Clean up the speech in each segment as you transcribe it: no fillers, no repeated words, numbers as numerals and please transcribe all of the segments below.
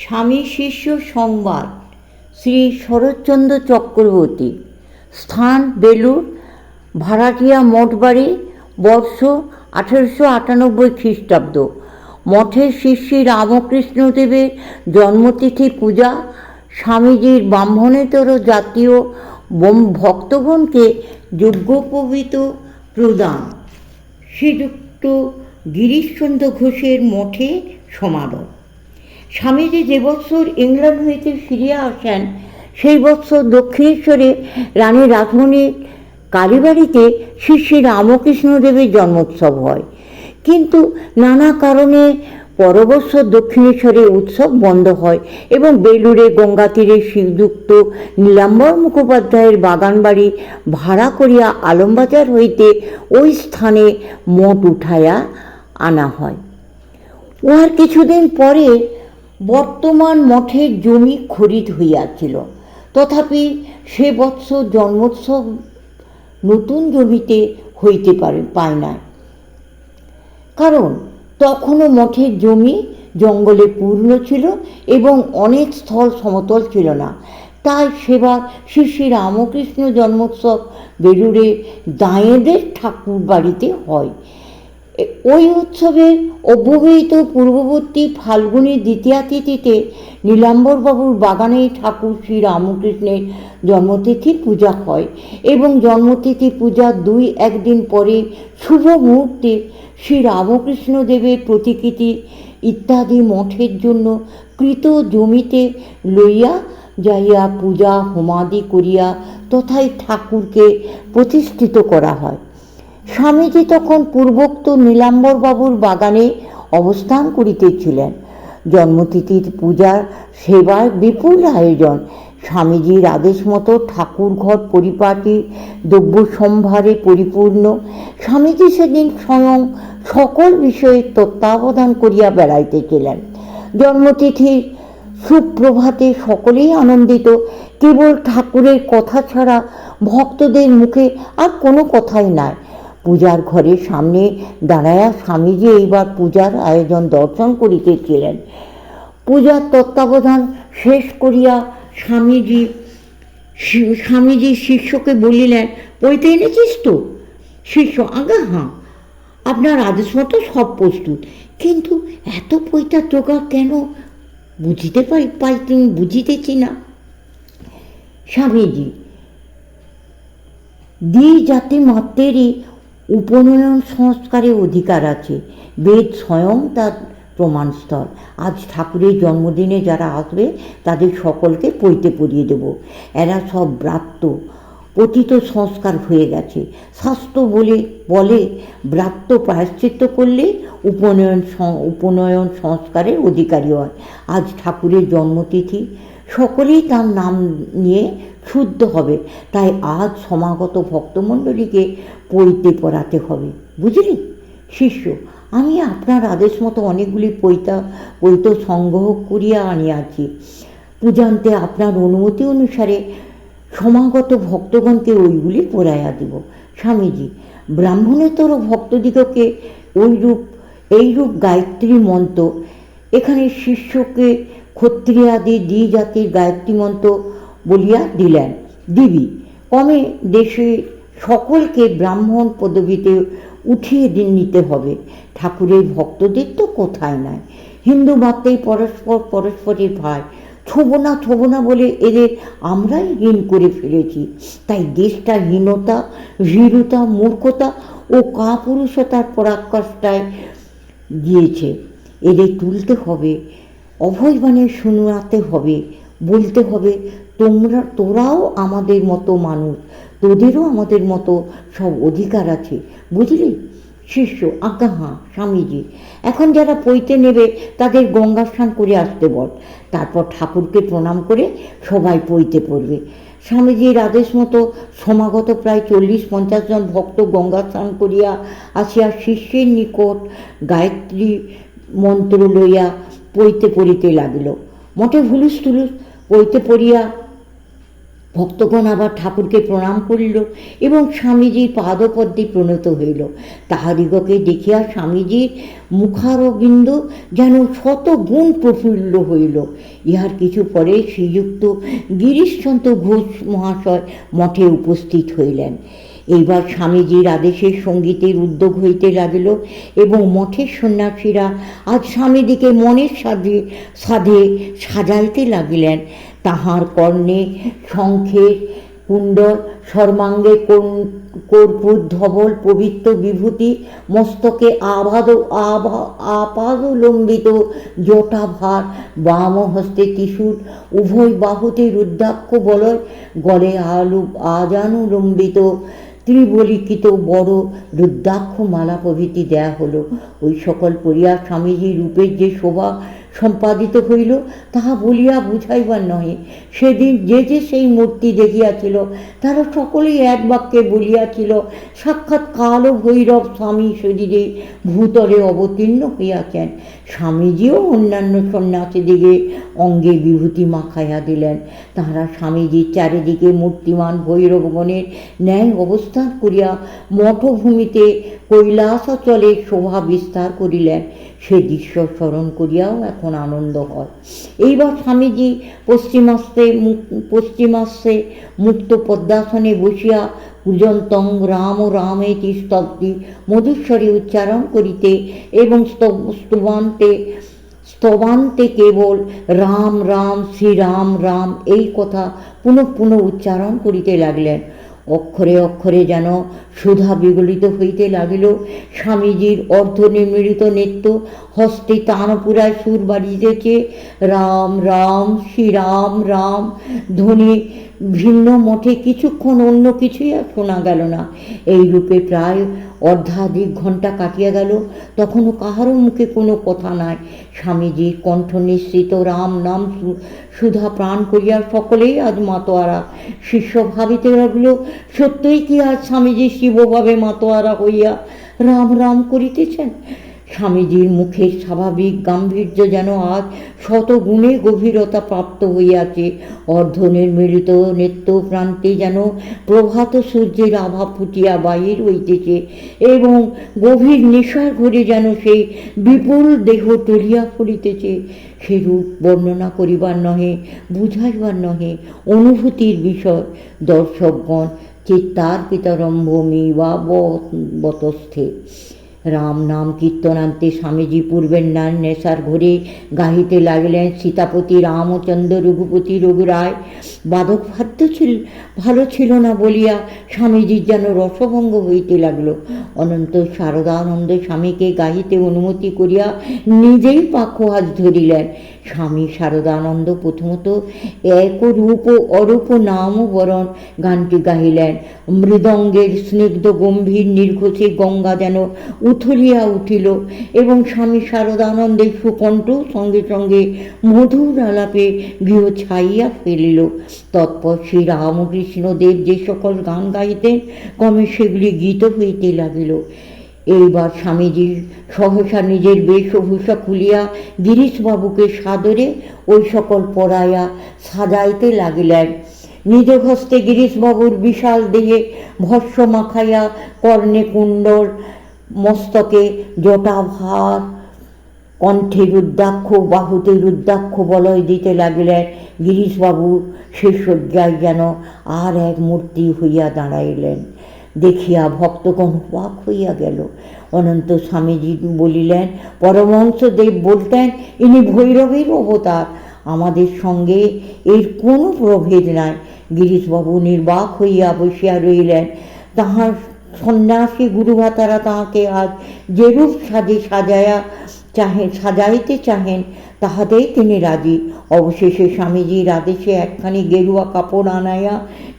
স্বামী শিষ্য সংবাদ। শ্রী শরৎচন্দ্র চক্রবর্তী। স্থান বেলুড়, ভাড়াটিয়া মঠবাড়ি, বর্ষ 1898 খ্রিস্টাব্দ। মঠের শ্রী শ্রী রামকৃষ্ণদেবের জন্মতিথি পূজা, স্বামীজির ব্রাহ্মণেতর জাতীয় ভক্তগণকে যজ্ঞোপবীত প্রদান। শ্রীযুক্ত গিরিশচন্দ্র ঘোষের মঠে সমারোহ। স্বামীজি যে বৎসর ইংল্যান্ড হইতে ফিরিয়া আসেন, সেই বৎসর দক্ষিণেশ্বরে রানী রাসমণির কালীবাড়িতে শ্রী শ্রী রামকৃষ্ণদেবের জন্মোৎসব হয়। কিন্তু নানা কারণে পরবৎসর দক্ষিণেশ্বরে উৎসব বন্ধ হয় এবং বেলুড়ে গঙ্গা তীরে শ্রীযুক্ত নীলাম্বর মুখোপাধ্যায়ের বাগানবাড়ি ভাড়া করিয়া আলমবাজার হইতে ওই স্থানে মঠ উঠাইয়া আনা হয়। উহার কিছুদিন পরে বর্তমান মঠের জমি খরিদ হইয়াছিল, তথাপি সে বৎসর জন্মোৎসব নতুন জমিতে হইতে পায় না, কারণ তখনও মঠের জমি জঙ্গলে পূর্ণ ছিল এবং অনেক স্থল সমতল ছিল না। তাই সেবার শ্রী শ্রী রামকৃষ্ণ জন্মোৎসব বেলুড়ে দাঁয়েদের ঠাকুর বাড়িতে হয়। ওই উৎসবের অব্যবহিত পূর্ববর্তী ফাল্গুনী দ্বিতীয়া তিথিতে নীলাম্বরবাবুর বাগানে ঠাকুর শ্রী রামকৃষ্ণের জন্মতিথি পূজা হয় এবং জন্মতিথি পূজার 2-1 দিন পরে শুভ মুহূর্তে শ্রী রামকৃষ্ণদেবের প্রতিকৃতি ইত্যাদি মঠের জন্য কৃত জমিতে লইয়া যাইয়া পূজা হোমাদি করিয়া তথায় ঠাকুরকে প্রতিষ্ঠিত করা হয়। স্বামীজি তখন পূর্বোক্ত নীলাম্বরবাবুর বাগানে অবস্থান করিতেছিলেন। জন্মতিথির পূজার সেবার বিপুল আয়োজন। স্বামীজির আদেশ মতো ঠাকুর ঘর পরিপাটি, দ্রব্য সম্ভারে পরিপূর্ণ। স্বামীজি সেদিন স্বয়ং সকল বিষয়ে তত্ত্বাবধান করিয়া বেড়াইতেছিলেন। জন্মতিথির সুপ্রভাতে সকলেই আনন্দিত। কেবল ঠাকুরের কথা ছাড়া ভক্তদের মুখে আর কোনো কথাই নাই। পূজার ঘরের সামনে দাঁড়াইয়া স্বামীজি এইবার পূজার আয়োজন দর্শন করিতেছিলেন। পূজার তত্ত্বাবধান শেষ করিয়া স্বামীজি শিষ্যকে বলিলেন, পৈতে এনেছিস তো? শিষ্য, আজ্ঞা হাঁ, আপনার আদেশ মতো সব প্রস্তুত, কিন্তু এত পৈতার জোগাড় কেন বুঝিতেছি না। স্বামীজি, জাতি মাত্রেরই উপনয়ন সংস্কারে অধিকার আছে। বেদ স্বয়ং তার প্রমাণস্থল। আজ ঠাকুরের জন্মদিনে যারা আসবে তাদের সকলকে পৈতে পরিয়ে দেব। এরা সব ব্রাত্য, পতিত সংস্কার হয়ে গেছে। শাস্ত্র বলে ব্রাত্য প্রায়শ্চিত্ত করলে উপনয়ন সংস্কারের অধিকারী হয়। আজ ঠাকুরের জন্মতিথি, সকলেই তার নাম নিয়ে শুদ্ধ হবে। তাই আজ সমাগত ভক্তমণ্ডলীকে পৈতে পড়াতে হবে, বুঝলি? শিষ্য, আমি আপনার আদেশ মতো অনেকগুলি পৈত সংগ্রহ করিয়া আনিয়াছি। পূজান্তে আপনার অনুমতি অনুসারে সমাগত ভক্তগণকে ওইগুলি পড়াইয়া দিব। স্বামীজি, ব্রাহ্মণেতর ভক্তদিগকে এইরূপ গায়ত্রী মন্ত্র, এখানে শিষ্যকে ক্ষত্রিয়াদি জাতির গায়ত্রী মন্ত্র বলিয়া দিবি। ক্রমে দেশে সকলকে ব্রাহ্মণ পদবীতে উঠিয়ে নিতে হবে। ঠাকুরের ভক্তদের তো কোথায় নাই। হিন্দু মাত্রেই পরস্পরের ভাই। ছোব না বলে এদের আমরাই হীন করে ফেলেছি। তাই দেশটা হীনতা, ভীরুতা, মূর্খতা ও কাপুরুষতার পরাকাষ্ঠায় গিয়েছে। এদের তুলতে হবে, অভয়বাণী শোনাতে হবে, বলতে হবে, তোরাও আমাদের মতো মানুষ, তোদেরও আমাদের মতো সব অধিকার আছে, বুঝলি? শিষ্য, আজ্ঞা হাঁ স্বামীজি। এখন যারা পৈতে নেবে তাদের গঙ্গা স্নান করে আসতে বল। তারপর ঠাকুরকে প্রণাম করে সবাই পৈতে পড়বে। স্বামীজির আদেশ মতো সমাগত প্রায় 40-50 জন ভক্ত গঙ্গা স্নান করিয়া আসিয়া শিষ্যের নিকট গায়ত্রী মন্ত্র লইয়া পৈতে পড়িতে লাগিল। মঠে হুলুস তুলুস। পৈতে পড়িয়া ভক্তগণ আবার ঠাকুরকে প্রণাম করিল এবং স্বামীজির পাদপদ্মে প্রণত হইল। তাহাদিগকে দেখিয়া স্বামীজির মুখারবিন্দ যেন শত গুণ প্রফুল্ল হইল। ইহার কিছু পরে শ্রীযুক্ত গিরিশচন্দ্র ঘোষ মহাশয় মঠে উপস্থিত হইলেন। এইবার স্বামীজির আদেশে সঙ্গীতের উদ্যোগ হইতে লাগিল এবং মঠের সন্ন্যাসীরা আজ স্বামীজিকে মনের সাধে সাজাইতে লাগিলেন। তাহার কর্ণে শঙ্খের কুণ্ডল, সর্বাঙ্গে কর্পূর ধবল পবিত্র বিভূতি, মস্তকে আপাদলম্বিত জটাভার, বাম হস্তে ত্রিশূল, উভয় বাহুতে রুদ্রাক্ষ বলয়, গলে আজানুলম্বিত ত্রিবলিখিত বড় রুদ্রাক্ষ মালা প্রভৃতি দেয়া হলো। ওই সকল পড়িয়া স্বামীজির রূপের যে শোভা সম্পাদিত হইল তাহা বলিয়া বুঝাইবার নহে। সেদিন যে সেই মূর্তি দেখিয়াছিল তারা সকলেই এক বাক্যে বলিয়াছিল, সাক্ষাৎ কাল ভৈরব স্বামী শরীরে ভূতলে অবতীর্ণ হইয়াছেন। স্বামীজিও অন্যান্য সন্ন্যাসীদিকে অঙ্গে বিভূতি মাখাইয়া দিলেন। তাহারা স্বামীজির চারিদিকে মূর্তিমান ভৈরবগণের ন্যায় অবস্থান করিয়া মঠভূমিতে কৈলাসাচলে শোভা বিস্তার করিলেন। সে দৃশ্য স্মরণ করিয়াও এখন আনন্দ হয়। এইবার স্বামীজি পশ্চিমাস্তে মুক্ত পদ্মাসনে বসিয়া পূজন্তং রাম রামেতি স্তব্ধি মধুস্বরে উচ্চারণ করিতে এবং স্তবান্তে কেবল রাম রাম শ্রীরাম রাম এই কথা পুনঃ উচ্চারণ করিতে লাগলেন। অক্ষরে অক্ষরে যেন সুধা বিগলিত হইতে লাগিল। স্বামীজির অর্ধনির্মিত নেত্র হস্তে তানপুরায় সুর বাড়িতেছে। রাম রাম শ্রীরাম রাম ধ্বনি ভিন্ন মঠে কিছুক্ষণ অন্য কিছুই আর শোনা গেল না। এই রূপে প্রায় অর্ধাধিক ঘণ্টা কাটিয়া গেল, তখনও কাহারও মুখে কোনো কথা নাই। স্বামীজির কণ্ঠ নিঃসৃত রাম নাম সুধা প্রাণ করিয়া সকলেই আজ মাতোয়ারা। শিষ্য ভাবিতে লাগল, সত্যই কি আজ স্বামীজি শিবভাবে মাতোয়ারা হইয়া রাম রাম করিতেছেন? স্বামীজির মুখের স্বাভাবিক গাম্ভীর্য যেন আজ শতগুণে গভীরতা প্রাপ্ত হইয়াছে। অর্ধনির্মিলিত নেত্র প্রান্তে যেন প্রভাত সূর্যের আভা ফুটিয়া বাহির হইতেছে এবং গভীর নেশার ঘরে যেন সেই বিপুল দেহ টলিয়া পড়িতেছে। সে রূপ বর্ণনা করিবার নহে, বুঝাইবার নহে, অনুভূতির বিষয়। দর্শকগণ চিত্তার্পিতরম্ভমি বা বতস্থে। রাম নাম কীর্তনান্তে স্বামীজি পূর্বের নেশার ঘরে গাহিতে লাগিলেন সীতাপতি রামচন্দ্র রঘুপতি রঘুরায়। বাদক ভালো ছিল না বলিয়া স্বামীজির যেন রসভঙ্গ হইতে লাগলো। অনন্ত শারদানন্দ স্বামীকে গাহিতে অনুমতি করিয়া নিজেই পাখোয়াজ ধরিলেন। স্বামী শারদানন্দ প্রথমত এক রূপ অরূপ নাম বরণ গানটি গাহিলেন। মৃদঙ্গের স্নিগ্ধ গম্ভীর নির্ঘোষে গঙ্গা যেন উথলিয়া উঠিল এবং স্বামী শারদানন্দের সুকণ্ঠ সঙ্গে সঙ্গে মধুর আলাপে গৃহ ছাইয়া ফেলিল। তৎপর শ্রী রামকৃষ্ণদেব যে সকল গান গাইতেন ক্রমে সেগুলি গীত হইতে লাগিল। এইবার স্বামীজি সহসা নিজের বেশভূষা খুলিয়া গিরিশবাবুকে সাদরে ওই সকল পরাইয়া সাজাইতে লাগিলেন। নিজ হস্তে গিরিশবাবুর বিশাল দেহে ভস্য মাখাইয়া কর্ণে কুণ্ডল, মস্তকে জটাভার, কণ্ঠে রুদ্রাক্ষ, বাহুতে রুদ্রাক্ষ বলয় দিতে লাগিলেন। গিরিশবাবু সে শয্যায় যেন আর এক মূর্তি হইয়া দাঁড়াইলেন। দেখিয়া ভক্তগণ অবাক হইয়া গেল। অনন্ত স্বামীজি বলিলেন, পরমহংসদেব বলতেন ইনি ভৈরবের অবতার, আমাদের সঙ্গে এর কোনো প্রভেদ নাই। গিরিশবাবু নির্বাক হইয়া বসিয়া রইলেন। তাহার সন্ন্যাসী গুরুভাতারা তাহাকে আজ যেরূপ সাজাইতে চাহেন তাহাতেই তিনি রাজি। অবশেষে স্বামীজির আদেশে একখানি গেরুয়া কাপড় আনাইয়া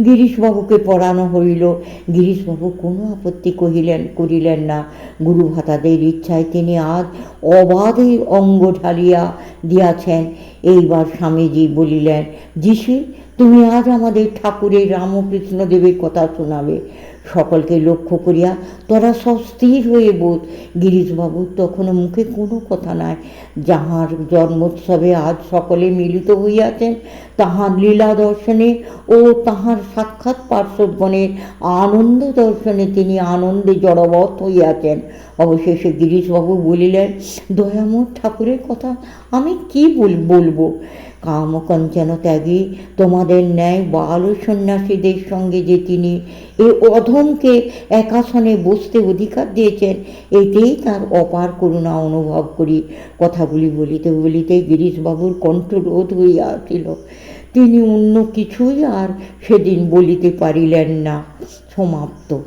গিরিশবাবুকে পরানো হইল। গিরিশবাবু কোনো আপত্তি করিলেন না। গুরুভাতাদের ইচ্ছায় তিনি আজ অবাধে অঙ্গ ঢালিয়া দিয়াছেন। এইবার স্বামীজি বলিলেন, যিশি তুমি আজ আমাদের ঠাকুরের রামকৃষ্ণদেবের কথা শোনাবে। সকলকে লক্ষ্য করিয়া তোরা সব স্থির হয়ে বোধ। গিরিশবাবুর তখনও মুখে কোনো কথা নাই। যাহার জন্মোৎসবে আজ সকলে মিলিত হইয়াছেন, তাহার লীলা দর্শনে ও তাহার সাক্ষাৎ পার্শ্বদগণের আনন্দ দর্শনে তিনি আনন্দে জড়বৎ হইয়াছেন। অবশেষে গিরিশবাবু বলিলেন, দয়াময় ঠাকুরের কথা আমি কি বলবো? কামকাঞ্চন ত্যাগী তোমাদের ন্যায় বাল সন্ন্যাসীদের সঙ্গে যে তিনি এ অধমকে একাসনে বসতে অধিকার দিয়েছেন, এতেই তার অপার করুণা অনুভব করি। কথাগুলি বলিতে বলিতে গিরিশবাবুর কণ্ঠরোধ হইয়াছিল। তিনি অন্য কিছুই আর সেদিন বলিতে পারিলেন না। সমাপ্ত।